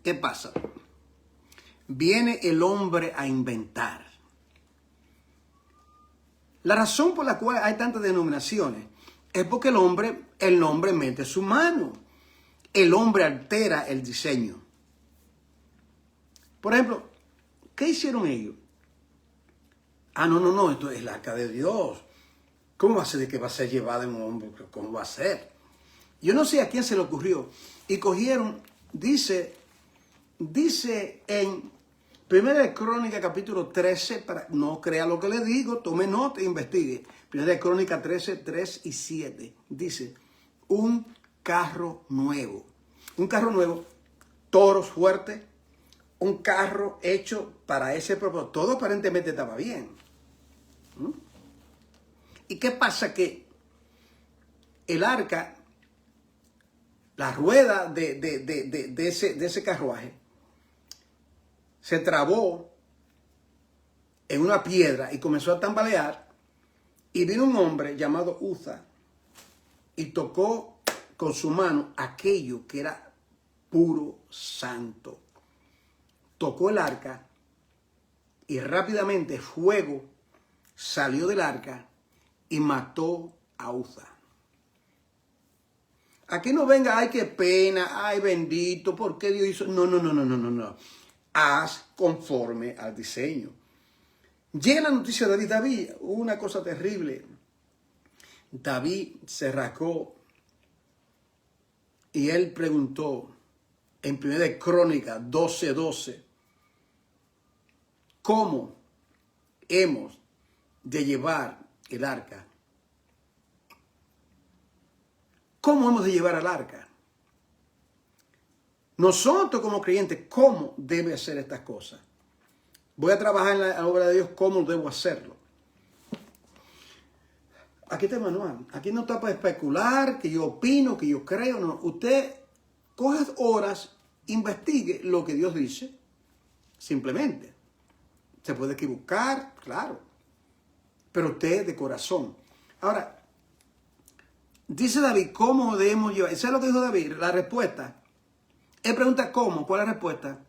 ¿Qué pasa? Viene el hombre a inventar. La razón por la cual hay tantas denominaciones es porque el hombre mete su mano. El hombre altera el diseño. Por ejemplo, ¿qué hicieron ellos? No, esto es el arca de Dios. ¿Cómo va a ser de que va a ser llevada en un hombre? ¿Cómo va a ser? Yo no sé a quién se le ocurrió. Y cogieron, dice en 1 Crónica capítulo 13, no crea lo que le digo, tome nota e investigue. 1 Crónica 13, 3 y 7. Dice, un carro nuevo. Un carro nuevo, toros fuertes, un carro hecho para ese propósito. Todo aparentemente estaba bien. ¿Y qué pasa? Que el arca, la rueda de ese carruaje, se trabó en una piedra y comenzó a tambalear Y vino un hombre llamado Uza y tocó con su mano aquello que era puro santo. Tocó el arca y rápidamente fuego salió del arca y mató a Uza. Aquí no venga, ay, qué pena, ay, bendito, ¿por qué Dios hizo? No. Haz conforme al diseño. Llega la noticia de David, una cosa terrible. David se rascó y él preguntó en 1 Crónicas 12:12, ¿cómo hemos de llevar el arca? ¿Cómo hemos de llevar al arca? Nosotros como creyentes, ¿cómo debe hacer estas cosas? Voy a trabajar en la obra de Dios, ¿cómo debo hacerlo? Aquí está el manual. Aquí no está para especular, que yo opino, que yo creo. No. Usted coge horas, investigue lo que Dios dice, simplemente. Se puede equivocar, claro. Pero usted de corazón. Ahora, dice David, ¿cómo debemos llevar? ¿Sabes lo que dijo David? La respuesta. Él pregunta ¿cómo? ¿Cuál es la respuesta?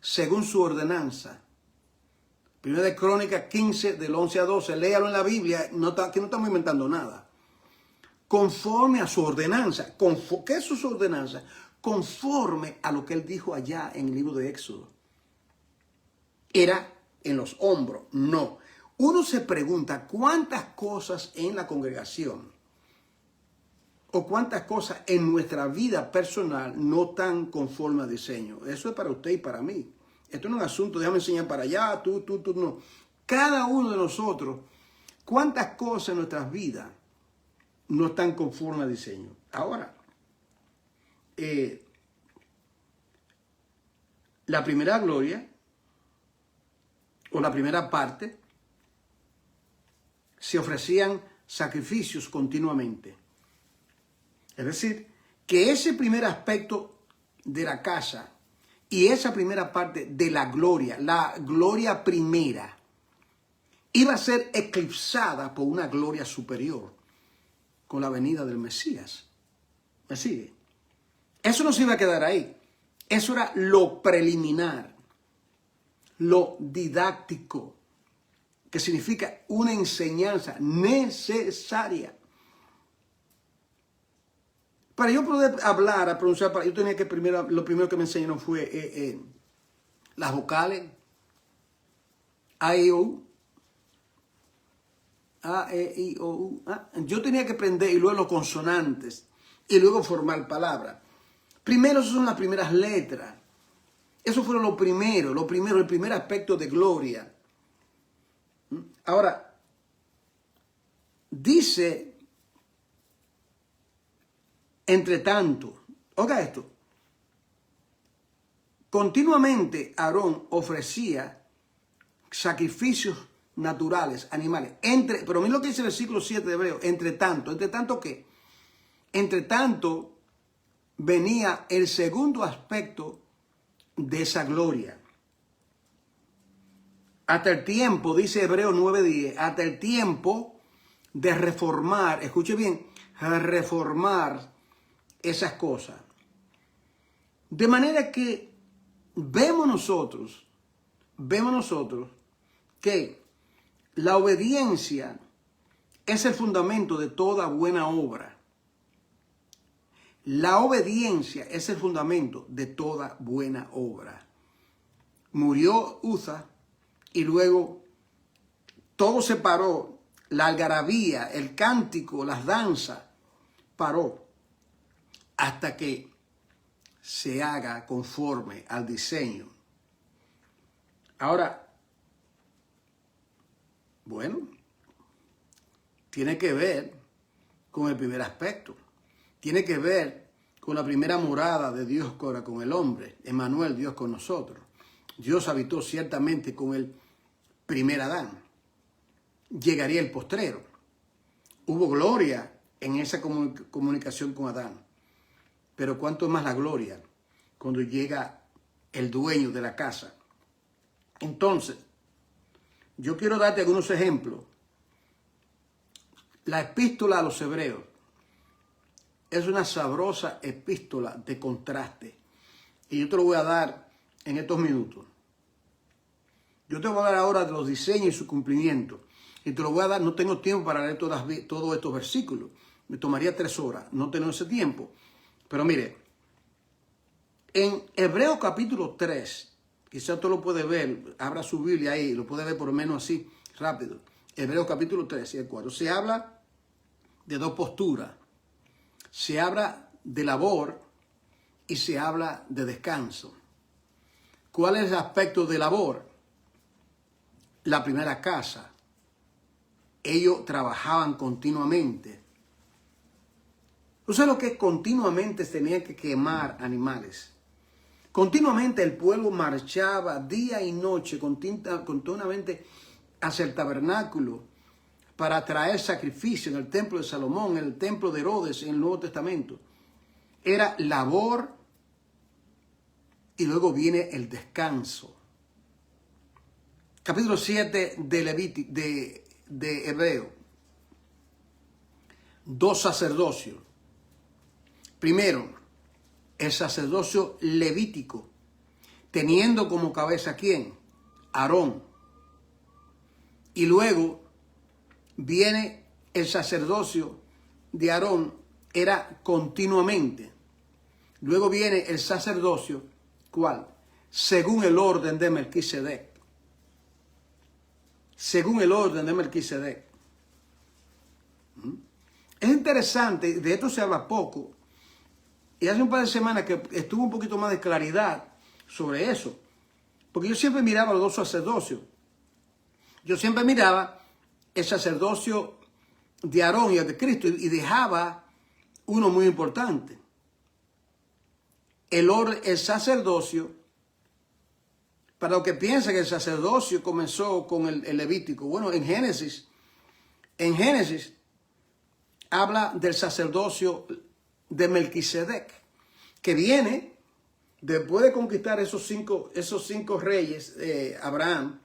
Según su ordenanza. 1 Crónicas 15, del 11 a 12. Léalo en la Biblia. Aquí no estamos inventando nada. Conforme a su ordenanza. ¿Qué es su ordenanza? Conforme a lo que él dijo allá en el libro de Éxodo. Era en los hombros. No. Uno se pregunta cuántas cosas en la congregación o cuántas cosas en nuestra vida personal no están conforme al diseño. Eso es para usted y para mí. Esto no es un asunto, déjame enseñar para allá, tú, no. Cada uno de nosotros, cuántas cosas en nuestras vidas no están conforme al diseño. Ahora, la primera gloria, o la primera parte, se ofrecían sacrificios continuamente. Es decir, que ese primer aspecto de la casa y esa primera parte de la gloria primera, iba a ser eclipsada por una gloria superior con la venida del Mesías. ¿Me sigue? Eso no se iba a quedar ahí. Eso era lo preliminar, lo didáctico, que significa una enseñanza necesaria. Para yo poder hablar, a pronunciar, yo tenía que lo primero que me enseñaron fue las vocales, A, E, O, U. A, E, I, O, U. Yo tenía que aprender y luego los consonantes y luego formar palabras. Primero, esas son las primeras letras. Eso fue el primer aspecto de gloria. Ahora, dice, entre tanto, oiga esto, continuamente Aarón ofrecía sacrificios naturales, animales, pero miren lo que dice el versículo 7 de Hebreo, ¿entre tanto qué? Entre tanto venía el segundo aspecto de esa gloria. Hasta el tiempo, dice Hebreo 9:10, hasta el tiempo de reformar, escuche bien, reformar esas cosas. De manera que vemos nosotros que la obediencia es el fundamento de toda buena obra. La obediencia es el fundamento de toda buena obra. Murió Uza y luego todo se paró. La algarabía, el cántico, las danzas, paró hasta que se haga conforme al diseño. Ahora, bueno, tiene que ver con el primer aspecto. Tiene que ver con la primera morada de Dios con el hombre. Emmanuel, Dios con nosotros. Dios habitó ciertamente con el primer Adán. Llegaría el postrero. Hubo gloria en esa comunicación con Adán. Pero cuánto más la gloria cuando llega el dueño de la casa. Entonces, yo quiero darte algunos ejemplos La epístola a los hebreos es una sabrosa epístola de contraste. Y yo te lo voy a dar en estos minutos. Yo te voy a hablar ahora de los diseños y su cumplimiento. Y te lo voy a dar, no tengo tiempo para leer todos estos versículos. Me tomaría 3 horas, no tengo ese tiempo. Pero mire, en Hebreos capítulo 3, quizás usted lo puede ver, abra su Biblia ahí, lo puede ver por lo menos así, rápido. Hebreos capítulo 3 y el 4. Se habla de 2 posturas. Se habla de labor y se habla de descanso. ¿Cuál es el aspecto de labor? La primera casa. Ellos trabajaban continuamente. ¿Tú sabes lo que continuamente tenían que quemar animales? Continuamente el pueblo marchaba día y noche continuamente hacia el tabernáculo para traer sacrificio en el templo de Salomón, en el templo de Herodes, en el Nuevo Testamento. Era labor y luego viene el descanso. Capítulo 7 de Hebreo. 2 sacerdocios. Primero, el sacerdocio levítico, teniendo como cabeza ¿quién? Aarón. Y luego viene el sacerdocio de Aarón, era continuamente. Luego viene el sacerdocio, ¿cuál? Según el orden de Melquisedec. Según el orden de Melquisedec. Es interesante, de esto se habla poco, y hace un par de semanas que estuvo un poquito más de claridad sobre eso. Porque yo siempre miraba los 2 sacerdocios. Yo siempre miraba el sacerdocio de Aarón y el de Cristo y dejaba uno muy importante. El sacerdocio, para los que piensan que el sacerdocio comenzó con el Levítico. Bueno, en Génesis habla del sacerdocio de Melquisedec, que viene después de conquistar esos cinco reyes, Abraham,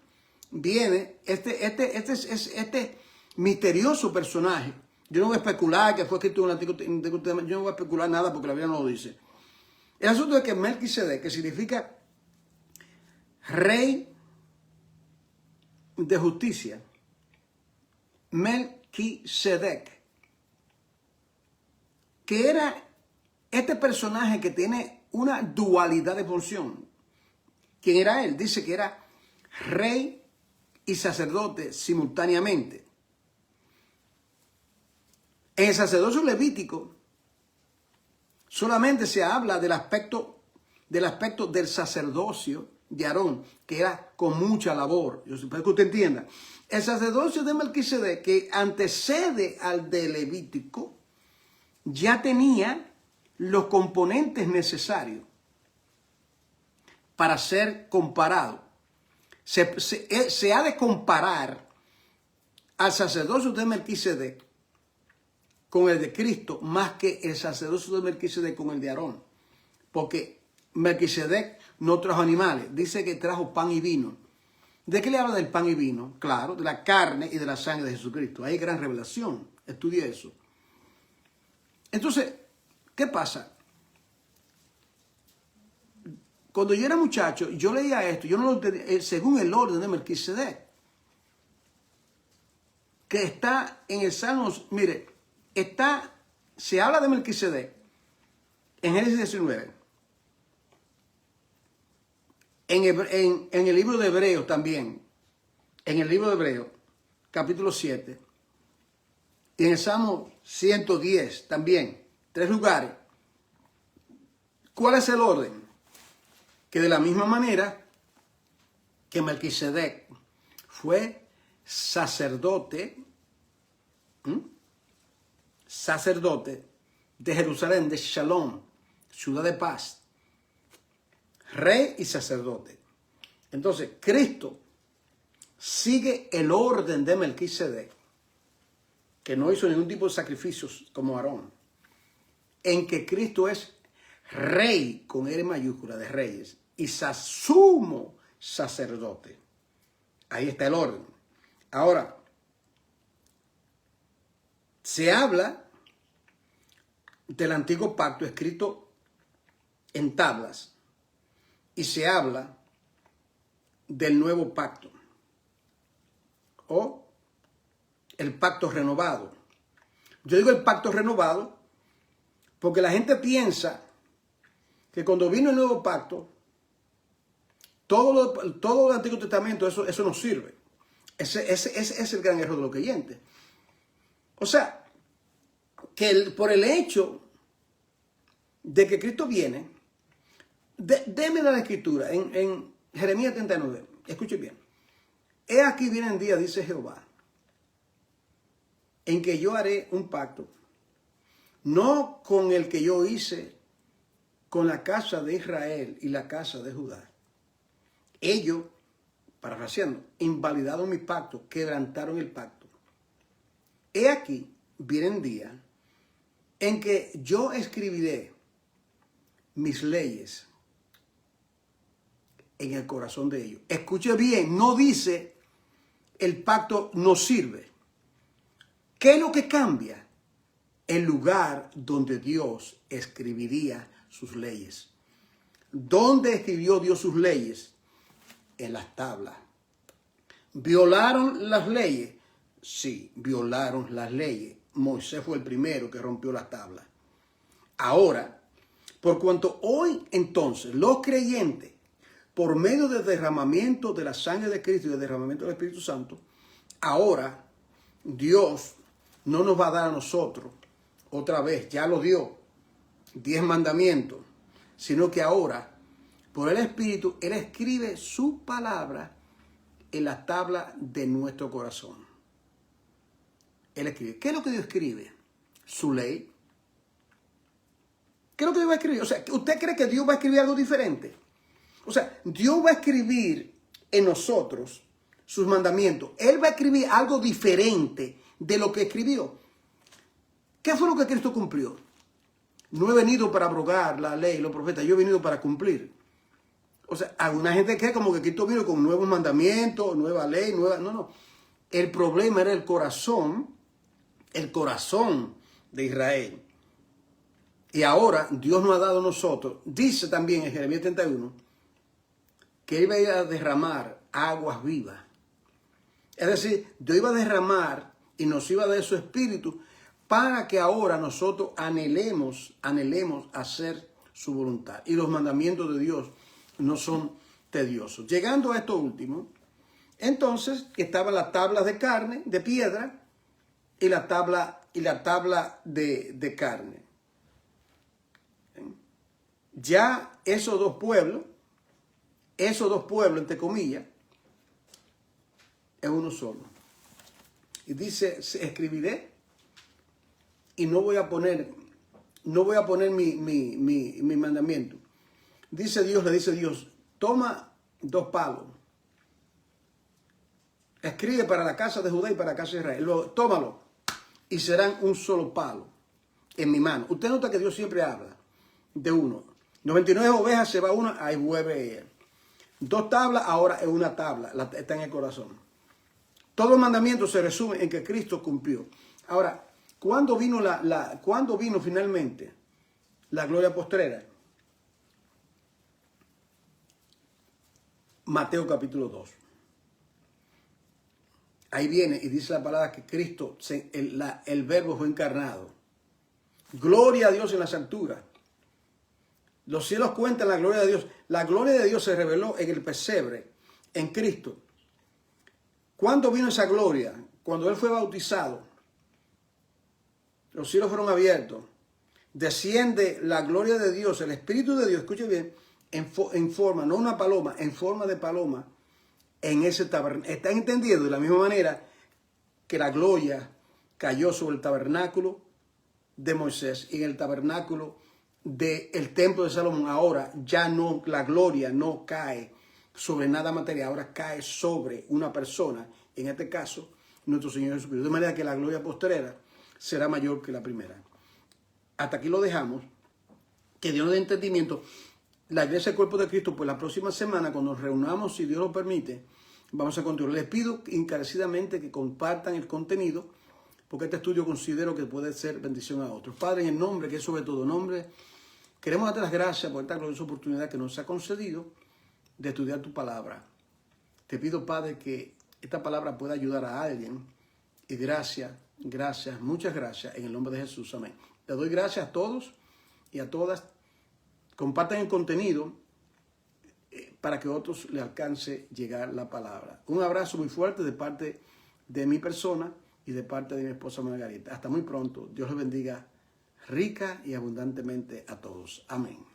viene este misterioso personaje. Yo no voy a especular que fue escrito en el Antiguo Testamento, yo no voy a especular nada porque la Biblia no lo dice. El asunto es que Melquisedec, que significa rey de justicia, Melquisedec, que era este personaje que tiene una dualidad de función. ¿Quién era él? Dice que era rey y sacerdote simultáneamente. En el sacerdocio levítico solamente se habla del aspecto del sacerdocio de Aarón, que era con mucha labor. Yo espero que usted entienda. El sacerdocio de Melquisedec, que antecede al de Levítico, ya tenía los componentes necesarios para ser comparado. Se ha de comparar al sacerdocio de Melquisedec con el de Cristo más que el sacerdocio de Melquisedec con el de Aarón. Porque Melquisedec no trajo animales, dice que trajo pan y vino. ¿De qué le habla del pan y vino? Claro, de la carne y de la sangre de Jesucristo. Hay gran revelación, estudie eso. Entonces, ¿qué pasa? Cuando yo era muchacho, yo leía esto, yo no lo entendía, según el orden de Melquisedec, que está en el Salmo, mire, se habla de Melquisedec en Génesis 19, en el libro de Hebreos también, en el libro de Hebreos, capítulo 7, y en el Salmo 110 también, 3 lugares. ¿Cuál es el orden? Que de la misma manera que Melquisedec fue sacerdote de Jerusalén, de Shalom, ciudad de paz, rey y sacerdote. Entonces, Cristo sigue el orden de Melquisedec, que no hizo ningún tipo de sacrificios como Aarón, en que Cristo es rey con R mayúscula de reyes y sumo sacerdote. Ahí está el orden. Ahora, Se habla del antiguo pacto escrito en tablas y se habla del nuevo pacto o el pacto renovado. Yo digo el pacto renovado porque la gente piensa que cuando vino el nuevo pacto, todo el Antiguo Testamento, eso no sirve. Ese es el gran error de los creyentes. O sea, que por el hecho de que Cristo viene, déme la escritura en Jeremías 39, escuche bien. He aquí vienen días, dice Jehová, en que yo haré un pacto, no con el que yo hice con la casa de Israel y la casa de Judá. Ellos, parafraseando, invalidaron mi pacto, quebrantaron el pacto. He aquí vienen días en que yo escribiré mis leyes en el corazón de ellos. Escuche bien, no dice el pacto no sirve. ¿Qué es lo que cambia? El lugar donde Dios escribiría sus leyes. ¿Dónde escribió Dios sus leyes? En las tablas. ¿Violaron las leyes? Sí, violaron las leyes. Moisés fue el primero que rompió las tablas. Ahora, por cuanto hoy entonces los creyentes, por medio del derramamiento de la sangre de Cristo y del derramamiento del Espíritu Santo, ahora Dios no nos va a dar a nosotros otra vez, ya lo dio, 10 mandamientos, sino que ahora, por el Espíritu, Él escribe su palabra en la tabla de nuestro corazón. Él escribe. ¿Qué es lo que Dios escribe? Su ley. ¿Qué es lo que Dios va a escribir? O sea, ¿usted cree que Dios va a escribir algo diferente? O sea, Dios va a escribir en nosotros sus mandamientos. Él va a escribir algo diferente de lo que escribió. ¿Qué fue lo que Cristo cumplió? No he venido para abrogar la ley, los profetas. Yo he venido para cumplir. O sea, alguna gente cree como que Cristo vino con nuevos mandamientos, nueva ley, nueva... No. El problema era el corazón de Israel. Y ahora Dios nos ha dado a nosotros, dice también en Jeremías 31, que Él iba a derramar aguas vivas. Es decir, Dios iba a derramar y nos iba a dar su espíritu para que ahora nosotros anhelemos hacer su voluntad. Y los mandamientos de Dios no son tediosos. Llegando a esto último, entonces estaban las tablas de carne, de piedra, y la tabla de carne. Ya esos dos pueblos, entre comillas, es uno solo. Y dice, escribiré y no voy a poner mi mandamiento. Le dice Dios, toma 2 palos. Escribe para la casa de Judá y para la casa de Israel. Tómalo y serán un solo palo en mi mano. Usted nota que Dios siempre habla de uno. 99 ovejas, se va una, ahí vuelve ella. 2 tablas, ahora es una tabla, está en el corazón. Todos los mandamientos se resumen en que Cristo cumplió. Ahora, ¿cuándo vino finalmente la gloria postrera? Mateo capítulo 2. Ahí viene y dice la palabra que Cristo, el verbo fue encarnado. Gloria a Dios en las alturas. Los cielos cuentan la gloria de Dios. La gloria de Dios se reveló en el pesebre, en Cristo. ¿Cuándo vino esa gloria? Cuando Él fue bautizado. Los cielos fueron abiertos. Desciende la gloria de Dios, el Espíritu de Dios, escuche bien, en forma, no una paloma, en forma de paloma, en ese tabernáculo. ¿Están entendiendo? De la misma manera que la gloria cayó sobre el tabernáculo de Moisés y en el tabernáculo del templo de Salomón. Ahora ya no, la gloria no cae sobre nada material, ahora cae sobre una persona, en este caso, nuestro Señor Jesucristo. De manera que la gloria postrera será mayor que la primera. Hasta aquí lo dejamos. Que Dios nos dé entendimiento. La iglesia del cuerpo de Cristo, pues la próxima semana, cuando nos reunamos, si Dios lo permite, vamos a continuar. Les pido encarecidamente que compartan el contenido, porque este estudio considero que puede ser bendición a otros. Padre, en el nombre que es sobre todo nombre, queremos darte las gracias por esta gloriosa oportunidad que nos ha concedido de estudiar tu palabra. Te pido, Padre, que esta palabra pueda ayudar a alguien. Y gracias, muchas gracias en el nombre de Jesús. Amén. Le doy gracias a todos y a todas. Compartan el contenido para que a otros les alcance llegar la palabra. Un abrazo muy fuerte de parte de mi persona y de parte de mi esposa Margarita. Hasta muy pronto. Dios les bendiga rica y abundantemente a todos. Amén.